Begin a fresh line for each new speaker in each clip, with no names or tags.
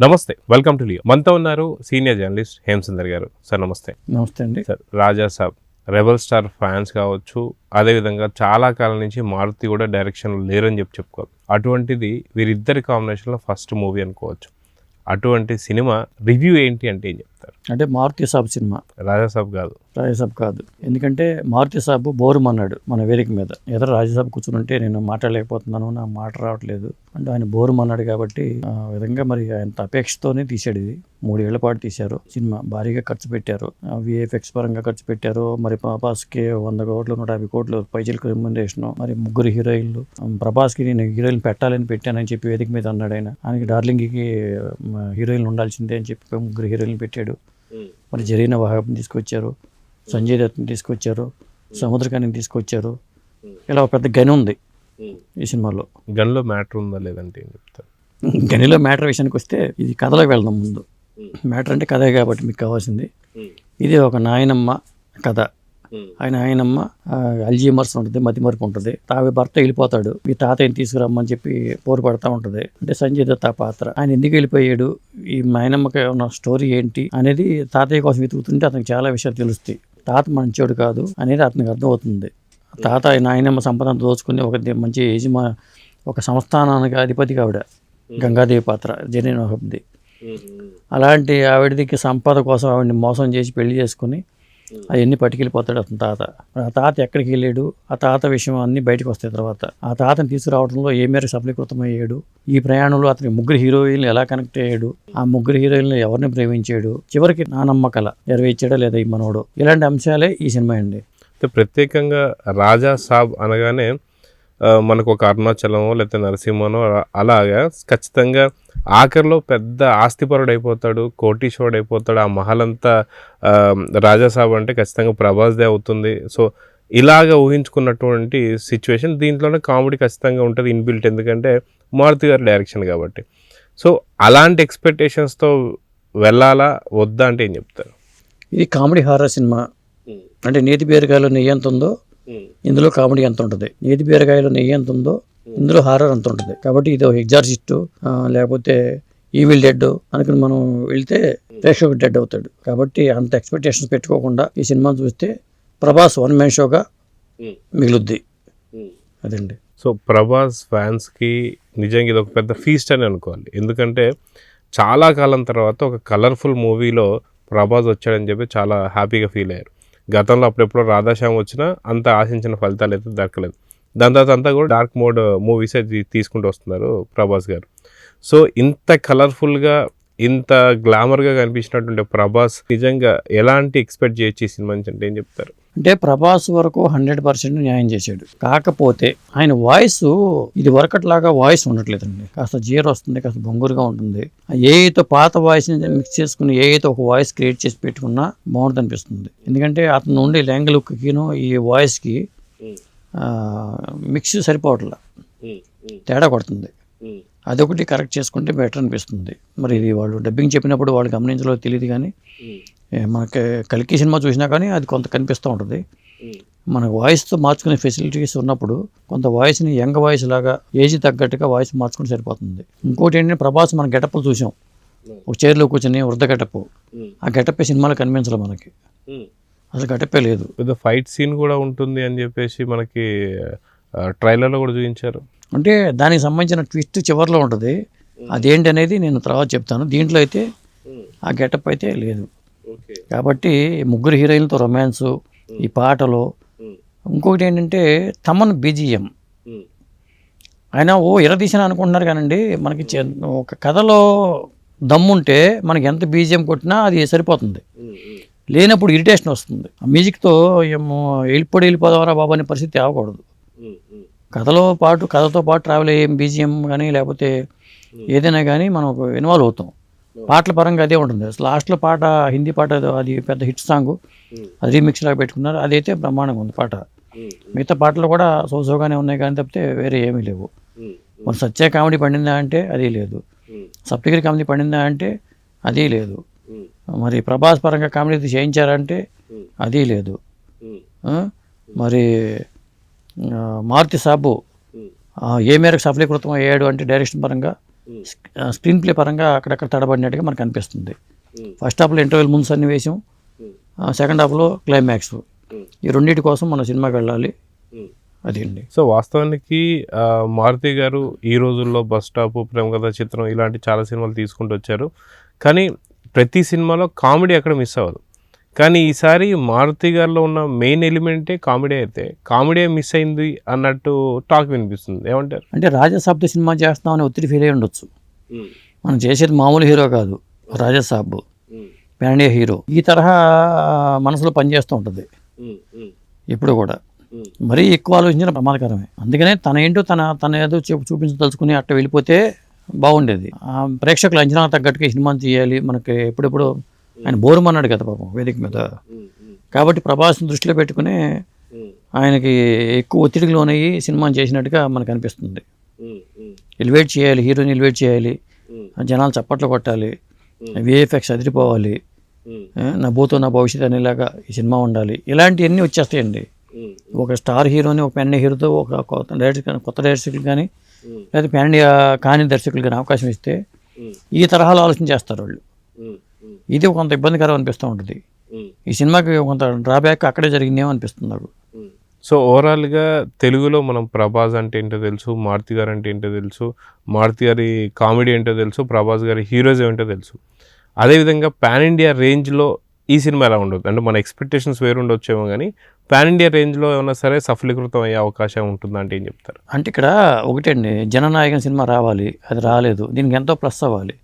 నమస్తే, welcome to Leo. మనతో ఉన్నారు సీనియర్ జర్నలిస్ట్ హేమసుందర్ గారు. సార్ నమస్తే.
నమస్తే అండి.
సార్, రాజా సాబ్ రెబల్ స్టార్ ఫ్యాన్స్ కావచ్చు, అదేవిధంగా చాలా కాలం నుంచి మారుతి కూడా డైరెక్షన్లో లేరని చెప్పుకోవాలి. అటువంటిది వీరిద్దరి కాంబినేషన్లో ఫస్ట్ మూవీ అనుకోవచ్చు. అటువంటి సినిమా రివ్యూ ఏంటి అంటే ఏం చెప్తారు?
అంటే మారుతి సాబ్ సినిమా,
రాజాసాబ్ కాదు.
రాజాసాబ్ కాదు. ఎందుకంటే మారుతి సాబ్ బోరం అన్నాడు మన వేదిక మీద. ఏదో రాజాసాబ్ కూర్చుంటే నేను మాట్లాడలేకపోతున్నాను, నా మాట రావట్లేదు అంటే ఆయన బోరం అన్నాడు. కాబట్టి ఆ విధంగా మరి ఆయన అపేక్షతోనే తీశాడు. ఇది 3 ఏళ్ల పాటు తీశారు సినిమా. భారీగా ఖర్చు పెట్టారు, విఎఫ్ఎక్స్ పరంగా ఖర్చు పెట్టారు. మరి ప్రభాస్కి 100 కోట్లు 150 కోట్లు పైచీలకు రెమ్యునరేషన్. మరి 3 హీరోయిన్లు. ప్రభాస్కి నేను హీరోయిన్ పెట్టాలని పెట్టానని చెప్పి వేదిక మీద అన్నాడు. ఆయనకి డార్లింగ్కి హీరోయిన్లు ఉండాల్సిందే అని చెప్పి 3 హీరోయిన్లు పెట్టాడు. మరి జరీనా వహాబ్ని తీసుకొచ్చారు, సంజయ్ దత్ని తీసుకొచ్చారు, సముద్రకాన్ని తీసుకొచ్చారు. ఇలా పెద్ద గని ఉంది ఈ సినిమాలో.
గన్లో మ్యాటర్ ఉందా లేదంటే ఏం చెప్తారు?
గనిలో మ్యాటర్ విషయానికి వస్తే ఇది కథలోకి వెళ్దాం. ముందు మ్యాటర్ అంటే కథే కాబట్టి మీకు కావాల్సింది. ఇది ఒక నాయనమ్మ కథ. ఆయనమ్మ అల్జీమర్స్ ఉంటుంది, మతిమరుపు ఉంటుంది. భర్త వెళ్ళిపోతాడు, మీ తాతయ్యని తీసుకురమ్మని చెప్పి పోరు పడతా ఉంటుంది. అంటే సంజయ్ దత్ ఆ పాత్ర. ఆయన ఎందుకు వెళ్ళిపోయాడు, ఈ నాయనమ్మకి ఉన్న స్టోరీ ఏంటి అనేది తాతయ్య కోసం వెతుకుతుంటే అతనికి చాలా విషయాలు తెలుస్తాయి. తాత మంచోడు కాదు అనేది అతనికి అర్థమవుతుంది. తాత నాయనమ్మ సంపద దోచుకుని మంచి ఒక సంస్థానానికి అధిపతి ఆవిడ గంగాదేవి పాత్ర జరీనా వహాబ్ది. అలాంటి ఆవిడకి సంపద కోసం ఆవిడని మోసం చేసి పెళ్లి చేసుకుని అవన్నీ పట్టుకెళ్ళిపోతాడు అతని తాత. ఆ తాత ఎక్కడికి వెళ్ళాడు, ఆ తాత విషయం అన్నీ బయటకు వస్తాయి తర్వాత. ఆ తాతని తీసుకురావడంలో ఏ మేరకు సఫలీకృతమయ్యాడు, ఈ ప్రయాణంలో అతనికి 3 హీరోయిన్లు ఎలా కనెక్ట్ అయ్యాడు, ఆ 3 హీరోయిన్లు ఎవరిని ప్రేమించాడు, చివరికి నానమ్మ కళ నెరవేర్చాడా లేదా ఈ మనోడు, ఇలాంటి అంశాలే ఈ సినిమా అండి.
ప్రత్యేకంగా రాజా సాబ్ అనగానే మనకు ఒక అరుణాచలమో లేకపోతే నరసింహనో అలాగా ఖచ్చితంగా ఆఖరిలో పెద్ద ఆస్తిపరుడు అయిపోతాడు, కోటీశ్వరుడు అయిపోతాడు. ఆ మహల్ అంతా రాజాసాబ్ అంటే ఖచ్చితంగా ప్రభాస్దే అవుతుంది. సో ఇలాగ ఊహించుకున్నటువంటి సిచ్యువేషన్. దీంట్లోనే కామెడీ ఖచ్చితంగా ఉంటుంది ఇన్బిల్ట్, ఎందుకంటే మారుతి గారి డైరెక్షన్ కాబట్టి. సో అలాంటి ఎక్స్పెక్టేషన్స్తో వెళ్ళాలా వద్దా అంటే ఏం చెప్తారు?
ఇది కామెడీ హారర్ సినిమా. అంటే నేతి బీరకాయలో నెయ్యి ఎంత ఉందో ఇందులో కామెడీ ఎంత ఉంటుంది, నేతి బీరకాయలో నెయ్యి ఎంత ఉందో ఇందులో హారర్ అంత ఉంటుంది. కాబట్టి ఇది ఒక ఎగ్జార్సిస్ట్ లేకపోతే ఈవిల్ డెడ్ అనుకుని మనం వెళ్తే ప్రేక్షకుడు డెడ్ అవుతాడు. కాబట్టి అంత ఎక్స్పెక్టేషన్స్ పెట్టుకోకుండా ఈ సినిమాను చూస్తే ప్రభాస్ 1 మ్యాన్ షోగా మిగులుద్ది. అదండి.
సో ప్రభాస్ ఫ్యాన్స్కి నిజంగా ఇది ఒక పెద్ద ఫీస్ట్ అని అనుకోవాలి. ఎందుకంటే చాలా కాలం తర్వాత ఒక కలర్ఫుల్ మూవీలో ప్రభాస్ వచ్చాడని చెప్పి చాలా హ్యాపీగా ఫీల్ అయ్యారు. గతంలో అప్పుడెప్పుడో రాధాశ్యామ్ వచ్చినా అంత ఆశించిన ఫలితాలు అయితే దక్కలేదు. దాని తర్వాత అంతా కూడా డార్క్ మోడ్ మూవీసే తీసుకుంటూ వస్తున్నారు ప్రభాస్ గారు. సో ఇంత కలర్ఫుల్గా ఇంత గ్లామర్గా కనిపించినటువంటి ప్రభాస్ నిజంగా ఎలాంటి ఎక్స్పెక్ట్ చేయొచ్చు ఈ సినిమా నుంచి అంటే ఏం చెప్తారు?
అంటే ప్రభాస్ వరకు 100% న్యాయం చేశాడు. కాకపోతే ఆయన వాయిస్ ఇది వరకట్లాగా వాయిస్ ఉండట్లేదండి. కాస్త జీరో వస్తుంది, కాస్త బొంగురుగా ఉంటుంది. ఏతో పాత వాయిస్ని మిక్స్ చేసుకుని ఏతో ఒక వాయిస్ క్రియేట్ చేసి పెట్టుకున్నా బాగుంటుంది అనిపిస్తుంది. ఎందుకంటే అతను ఉండే ల్యాంగ్వేజ్కిను ఈ వాయిస్కి మిక్స్ సరిపోవట్లా, తేడా కొడుతుంది. అదొకటి కరెక్ట్ చేసుకుంటే బెటర్ అనిపిస్తుంది. మరి ఇది వాళ్ళు డబ్బింగ్ చెప్పినప్పుడు వాళ్ళు గమనించలో తెలియదు, కానీ మనకి కల్కి సినిమా చూసినా కానీ అది కొంత కనిపిస్తూ ఉంటుంది. మన వాయిస్తో మార్చుకునే ఫెసిలిటీస్ ఉన్నప్పుడు కొంత వాయిస్ని యంగ్ వాయిస్ లాగా ఏజ్ తగ్గట్టుగా వాయిస్ మార్చుకుని సరిపోతుంది. ఇంకోటి ఏంటంటే ప్రభాస్ మన గెటప్లు చూసాం, ఒక చైర్లో కూర్చొని వృద్ధ గెటప్. ఆ గెటప్పే సినిమాలో కనిపించలేదు మనకి, అసలు గెటప్పే లేదు.
ఏదో ఫైట్ సీన్ కూడా ఉంటుంది అని చెప్పేసి మనకి ట్రైలర్లో కూడా చూపించారు.
అంటే దానికి సంబంధించిన ట్విస్ట్ చివరిలో ఉంటుంది. అదేంటి అనేది నేను తర్వాత చెప్తాను. దీంట్లో అయితే ఆ గెటప్ అయితే లేదు. కాబట్టి 3 హీరోయిన్లతో రొమాన్స్, ఈ పాటలో. ఇంకొకటి ఏంటంటే తమన్ బీజిఎం. ఆయన ఇరదీసిన అనుకుంటున్నారు కానండి, మనకి ఒక కథలో దమ్ముంటే మనకి ఎంత బీజిఎం కొట్టినా అది సరిపోతుంది. లేనప్పుడు ఇరిటేషన్ వస్తుంది. ఆ మ్యూజిక్తో ఏమో వెళ్ళిపోదావరా బాబు అనే పరిస్థితి తేవకూడదు. కథతో పాటు ట్రావెల్ అయ్యే బీజిఎం కానీ లేకపోతే ఏదైనా కానీ మనం ఇన్వాల్వ్ అవుతాం. పాటల పరంగా అదే ఉంటుంది. లాస్ట్లో పాట హిందీ పాట, అది పెద్ద హిట్ సాంగ్, అది రీమిక్స్ లాగా పెట్టుకున్నారు. అదైతే బ్రహ్మాండంగా ఉంది పాట. మిగతా పాటలు కూడా సోసోగానే ఉన్నాయి కానీ తప్పితే వేరే ఏమీ లేవు. మరి సత్య కామెడీ పండిందా అంటే అది లేదు, సప్తగిరి కామెడీ పండిందా అంటే అది లేదు, మరి ప్రభాస్ పరంగా కామెడీ చేయించారంటే అది లేదు. మరి మారుతి సాబు ఏ మేరకు సఫలీకృతం అయ్యాడు అంటే డైరెక్షన్ పరంగా స్క్రీన్ ప్లే పరంగా అక్కడక్కడ తడబడినట్టుగా మనకు అనిపిస్తుంది. ఫస్ట్ హాఫ్లో ఇంటర్వెల్ ముందు సన్నివేశం, సెకండ్ హాఫ్లో క్లైమాక్స్, ఈ రెండింటి కోసం మన సినిమాకి వెళ్ళాలి. అదండి.
సో వాస్తవానికి మారుతి గారు ఈ రోజుల్లో బస్ స్టాప్, ప్రేమ కథ చిత్రం ఇలాంటి చాలా సినిమాలు తీసుకుంటూ వచ్చారు. కానీ ప్రతి సినిమాలో కామెడీ అక్కడ మిస్ అవ్వదు. కానీ ఈసారి మారుతి గారిలో ఉన్న మెయిన్ ఎలిమెంటే కామెడీ అయితే కామెడీ మిస్ అయింది అన్నట్టు టాక్ వినిపిస్తుంది. ఏమంటారు?
అంటే రాజాసాబ్తో సినిమా చేస్తామని ఒత్తిడి ఫీల్ అయి ఉండొచ్చు. మనం చేసేది మామూలు హీరో కాదు, రాజాసాబ్ పాన్ ఇండియా హీరో. ఈ తరహా మనసులో పనిచేస్తూ ఉంటుంది ఇప్పుడు కూడా. మరీ ఎక్కువ ఆలోచించిన ప్రమాదకరమే. అందుకనే తన ఏంటో తన ఏదో చూపించదలుచుకుని అట్ట వెళ్ళిపోతే బాగుండేది. ప్రేక్షకుల అంచనా తగ్గట్టుగా సినిమాని తీయాలి. మనకి ఎప్పుడెప్పుడు ఆయన బోరం అన్నాడు కదా పాపం వేదిక మీద. కాబట్టి ప్రభాస్ని దృష్టిలో పెట్టుకుని ఆయనకి ఎక్కువ ఒత్తిడికి లోనయ్యి సినిమాని చేసినట్టుగా మనకు అనిపిస్తుంది. ఎలివేట్ చేయాలి, హీరోని ఎలివేట్ చేయాలి, జనాలు చప్పట్లు కొట్టాలి, విఎఫ్ఎక్స్ అదిరిపోవాలి, నా భూతో నా భవిష్యత్తు అనేలాగా ఈ సినిమా ఉండాలి. ఇలాంటివన్నీ వచ్చేస్తాయండి. ఒక స్టార్ హీరోని ఒక పెన్ హీరోతో ఒక కొత్త డైరెక్టర్లు కానీ లేదా పాన్ ఇండియా కాని దర్శకులు కానీ అవకాశం ఇస్తే ఈ తరహాలో ఆలోచన చేస్తారు వాళ్ళు. ఇది కొంత ఇబ్బందికరం అనిపిస్తూ ఉంటుంది. ఈ సినిమాకి కొంత డ్రాబ్యాక్ అక్కడే జరిగిందేమో అనిపిస్తుంది నాకు.
సో ఓవరాల్గా తెలుగులో మనం ప్రభాస్ అంటే ఏంటో తెలుసు, మారుతి గారు అంటే ఏంటో తెలుసు, మారుతి గారి కామెడీ ఏంటో తెలుసు, ప్రభాస్ గారి హీరోయిజం ఏంటో తెలుసు. అదేవిధంగా పాన్ ఇండియా రేంజ్లో ఈ సినిమా ఎలా ఉండదు అంటే మన ఎక్స్పెక్టేషన్స్ వేరు ఉండొచ్చేమో కానీ పాన్ ఇండియా రేంజ్లో ఏమన్నా సరే సఫలీకృతం అయ్యే అవకాశం ఉంటుందా అంటే ఏం చెప్తారు?
అంటే ఇక్కడ ఒకటండి, జననాయకన్ సినిమా రావాలి, అది రాలేదు, దీనికి ఎంతో ప్లస్ అవ్వాలి.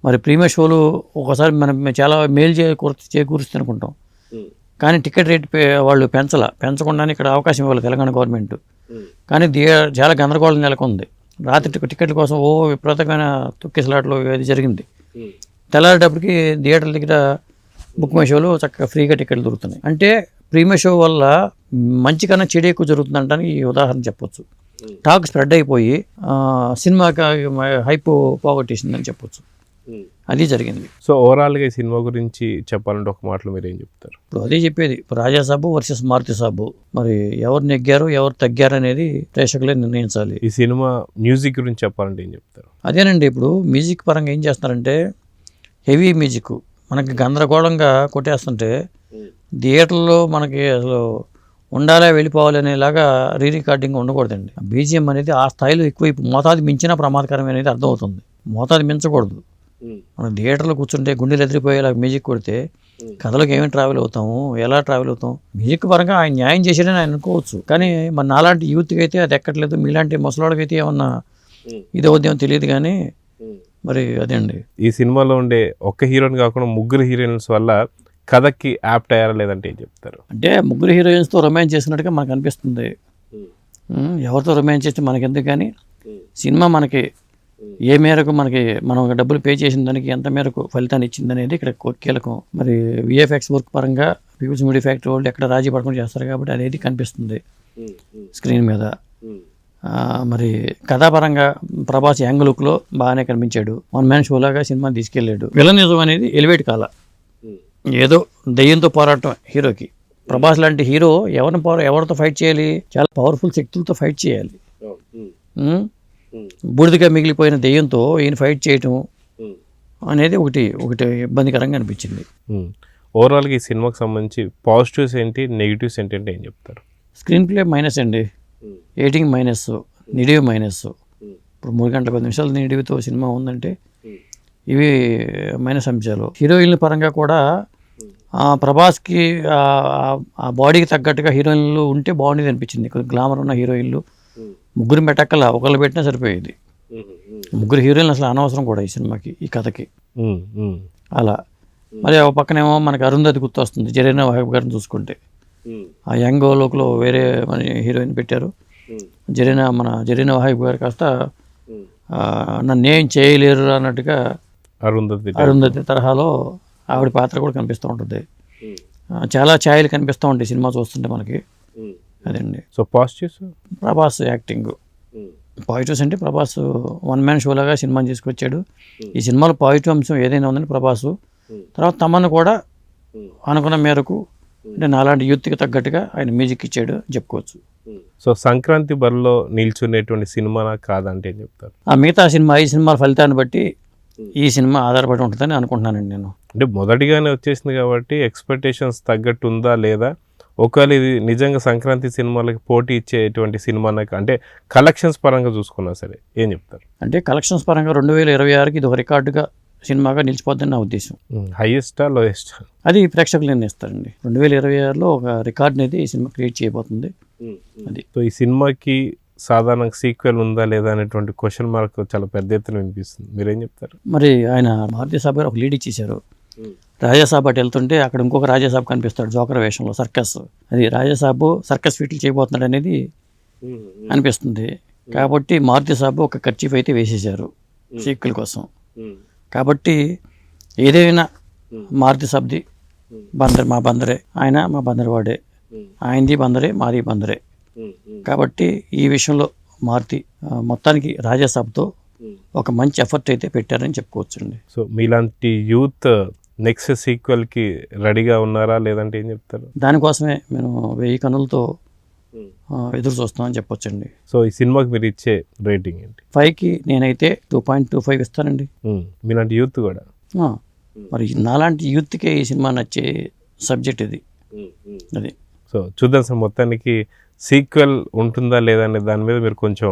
మరి ప్రీమియర్ షోలు ఒకసారి మనం చాలా మేలు చేకూరుస్తుంది అనుకుంటాం, కానీ టికెట్ రేట్ వాళ్ళు పెంచకుండానే ఇక్కడ అవకాశం ఇవ్వాలి తెలంగాణ గవర్నమెంట్. కానీ చాలా గందరగోళం నెలకొంది. రాత్రి టికెట్ల కోసం విపరీతమైన తొక్కిసలాట్లు అది జరిగింది. తెల్లారేటప్పటికి థియేటర్ల దగ్గర బుక్ మై షోలో చక్కగా ఫ్రీగా టికెట్లు దొరుకుతున్నాయి. అంటే ప్రీమియర్ షో వల్ల మంచి కన్నా చెడు ఎక్కువ జరుగుతుంది అంటానికి ఈ ఉదాహరణ చెప్పొచ్చు. టాక్ స్ప్రెడ్ అయిపోయి సినిమాకి హైప్ పోగొట్టేసిందని చెప్పొచ్చు. అది జరిగింది.
సో ఓవరాల్గా ఈ సినిమా గురించి చెప్పాలంటే ఒక మాటలో మీరు ఏం చెప్తారు?
ఇప్పుడు అదే చెప్పేది, రాజాసాబు వర్సెస్ మారుతి సాబు. మరి ఎవరు నెగ్గారు ఎవరు తగ్గారు అనేది ప్రేక్షకులే నిర్ణయించాలి.
ఈ సినిమా మ్యూజిక్ గురించి చెప్పాలంటే ఏం చెప్తారు?
అదేనండి, ఇప్పుడు మ్యూజిక్ పరంగా ఏం చేస్తున్నారంటే హెవీ మ్యూజిక్ మనకి గందరగోళంగా కొట్టేస్తుంటే థియేటర్లో మనకి అసలు ఉండాలా వెళ్ళిపోవాలి అనేలాగా రికార్డింగ్ ఉండకూడదండి. బీజిఎం అనేది ఆ స్థాయిలో ఎక్కువ మోతాదు మించినా ప్రమాదకరం అనేది అర్థమవుతుంది. మోతాదు మించకూడదు. మనం థియేటర్లో కూర్చుంటే గుండెలు ఎదిరిపోయేలా మ్యూజిక్ కొడితే కథలోకి ఏమి ట్రావెల్ అవుతాము, ఎలా ట్రావెల్ అవుతాం? మ్యూజిక్ పరంగా ఆయన న్యాయం చేసేదని ఆయన అనుకోవచ్చు, కానీ మన నాలాంటి యూత్కి అయితే అది ఎక్కట్లేదు. మీలాంటి ముసలాడికైతే ఏమన్నా ఇది అవుద్దేమో తెలియదు, కానీ మరి అదే అండి.
ఈ సినిమాలో ఉండే ఒక్క హీరోయిన్ కాకుండా ముగ్గురు హీరోయిన్స్ వల్ల కథకి యాప్ట్ అయ్యారా లేదంటే ఏం చెప్తారు?
అంటే ముగ్గురు హీరోయిన్స్తో రొమాన్స్ చేసినట్టుగా మనకు అనిపిస్తుంది. ఎవరితో రొమాన్స్ చేస్తే మనకెందుకు, కానీ సినిమా మనకి ఏ మేరకు మనం డబ్బులు పే చేసిన దానికి ఎంత మేరకు ఫలితాన్ని ఇచ్చింది అనేది ఇక్కడ కీలకం. మరి విఎఫ్ఎక్స్ వర్క్ పరంగా పీపుల్స్ మీడియా ఫ్యాక్టరీ వాళ్ళు ఎక్కడ రాజీ పడకుండా చేస్తారు కాబట్టి అనేది కనిపిస్తుంది స్క్రీన్ మీద. మరి కథాపరంగా ప్రభాస్ యాంగ్ లుక్లో బాగానే కనిపించాడు. వన్ మ్యాన్ షోలాగా సినిమా తీసుకెళ్ళాడు. విలనిజం అనేది ఎలివేట్ కాల, ఏదో దెయ్యంతో పోరాటం హీరోకి. ప్రభాస్ లాంటి హీరో ఎవరితో ఫైట్ చేయాలి? చాలా పవర్ఫుల్ శక్తులతో ఫైట్ చేయాలి. బూడిదగా మిగిలిపోయిన దెయ్యంతో ఈయన ఫైట్ చేయటం అనేది ఒకటి ఇబ్బందికరంగా అనిపించింది.
ఓవరాల్గా ఈ సినిమాకి సంబంధించి పాజిటివ్స్ ఏంటి, నెగిటివ్స్ ఏంటి అంటే ఏం చెప్తారు?
స్క్రీన్ ప్లే మైనస్ అండి, ఎడిటింగ్ మైనస్, నిడివ్ మైనస్. ఇప్పుడు 3 గంటల 10 నిమిషాలు నిడివితో సినిమా ఉందంటే ఇవి మైనస్ అంశాలు. హీరోయిన్ల పరంగా కూడా ప్రభాస్కి ఆ బాడీకి తగ్గట్టుగా హీరోయిన్లు ఉంటే బాగుండేది అనిపించింది. కొంచెం గ్లామర్ ఉన్న హీరోయిన్లు ముగ్గురు పెట్టక్కల ఒకళ్ళు పెట్టినా సరిపోయేది. ముగ్గురు హీరోయిన్లు అసలు అనవసరం కూడా ఈ సినిమాకి, ఈ కథకి. అలా మరి ఒక పక్కనేమో మనకి అరుంధతి గుర్తొస్తుంది, జరీనా వహాబ్ గారిని చూసుకుంటే. ఆ యంగ్ లోక్లో వేరే మన హీరోయిన్ పెట్టారు. జరీనా వహాబ్ గారు కాస్త నన్ను ఏం చేయలేరు అన్నట్టుగా అరుంధతి తరహాలో ఆవిడ పాత్ర కూడా కనిపిస్తూ ఉంటుంది. చాలా ఛాయలు కనిపిస్తూ ఉంటాయి సినిమా చూస్తుంటే మనకి. అదండి.
So positives,
Prabhas acting. Positives అంటే ప్రభాస్ వన్ మ్యాన్ షోలాగా సినిమాని తీసుకొచ్చాడు. ఈ సినిమాలో పాజిటివ్ అంశం ఏదైనా ఉందని ప్రభాస్. తర్వాత తమను కూడా అనుకున్న మేరకు అంటే నాలాంటి యూత్కి తగ్గట్టుగా ఆయన మ్యూజిక్ ఇచ్చాడు చెప్పుకోవచ్చు.
సో సంక్రాంతి బరిలో నిల్చునేటువంటి సినిమా కాదంటే ఏం చెప్తారు?
ఆ మిగతా సినిమా ఈ సినిమాల ఫలితాన్ని బట్టి ఈ సినిమా ఆధారపడి ఉంటుందని అనుకుంటున్నానండి నేను.
అంటే మొదటిగానే వచ్చేసింది కాబట్టి ఎక్స్పెక్టేషన్స్ తగ్గట్టు ఉందా లేదా, ఒకవేళ ఇది నిజంగా సంక్రాంతి సినిమాలకి పోటీ ఇచ్చేటువంటి సినిమా అంటే కలెక్షన్స్ పరంగా చూసుకున్నా సరే ఏం చెప్తారు?
అంటే కలెక్షన్స్ పరంగా 2026కి ఇది ఒక రికార్డుగా సినిమాగా నిలిచిపోద్దని నా ఉద్దేశం.
హైయెస్టా లోయెస్ట్?
అది ప్రేక్షకులు నిర్ణయిస్తారండి. 2026లో ఒక రికార్డ్ అనేది ఈ సినిమా క్రియేట్ చేయబోతుంది. అది
సో ఈ సినిమాకి సాధారణంగా సీక్వెల్ ఉందా లేదా అనేటువంటి క్వశ్చన్ మార్క్ చాలా పెద్ద ఎత్తున వినిపిస్తుంది. మీరేం చెప్తారు?
మరి ఆయన మారుతి సాబ్ గారు ఒక లీడ్ ఇచ్చేశారు. రాజాసాబ్ అటు వెళ్తుంటే అక్కడ ఇంకొక రాజాసాబ్ కనిపిస్తాడు జోకర్ వేషంలో, సర్కస్. అది రాజాసాబు సర్కస్ ఫీట్లు చేయబోతున్నాడు అనేది అనిపిస్తుంది. కాబట్టి మారుతి సాబు ఒక ఖర్చీఫ్ అయితే వేసేశారు సీక్వెల్ కోసం. కాబట్టి ఏదైనా మారుతి సాబ్ది బందర్ మా బందరే, ఆయన మా బందర్ వాడే, ఆయనది బందరే మాది బందరే. కాబట్టి ఈ విషయంలో మారుతి మొత్తానికి రాజాసాబ్తో ఒక మంచి ఎఫర్ట్ అయితే పెట్టారని చెప్పుకోవచ్చండి.
సో మీలాంటి యూత్ నెక్స్ట్ సీక్వెల్కి రెడీగా ఉన్నారా లేదంటే ఏం చెప్తారు?
దానికోసమే మేము 1000 కన్నులతో ఎదురు చూస్తామని చెప్పొచ్చండి.
సో ఈ సినిమాకి మీరు ఇచ్చే రేటింగ్ ఏంటి?
5కి నేనైతే 2.25 ఇస్తానండి.
మీలాంటి యూత్ కూడా
మరి నాలాంటి యూత్కే ఈ సినిమా నచ్చే సబ్జెక్ట్ ఇది. అది
సో చూద్దాం సార్, మొత్తానికి సీక్వెల్ ఉంటుందా లేదా అనే దాని మీద మీరు కొంచెం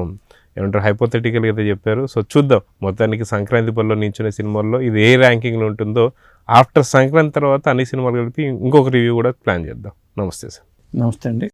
ఏమంటారు హైపోథెటికల్గా అయితే చెప్పారు. సో చూద్దాం, మొత్తానికి సంక్రాంతి బరిలో నించునే సినిమాల్లో ఇది ఏ ర్యాంకింగ్లో ఉంటుందో ఆఫ్టర్ సంక్రాంతి తర్వాత అన్ని సినిమాలు కలిపి ఇంకొక రివ్యూ కూడా ప్లాన్ చేద్దాం. నమస్తే సార్.
నమస్తే అండి.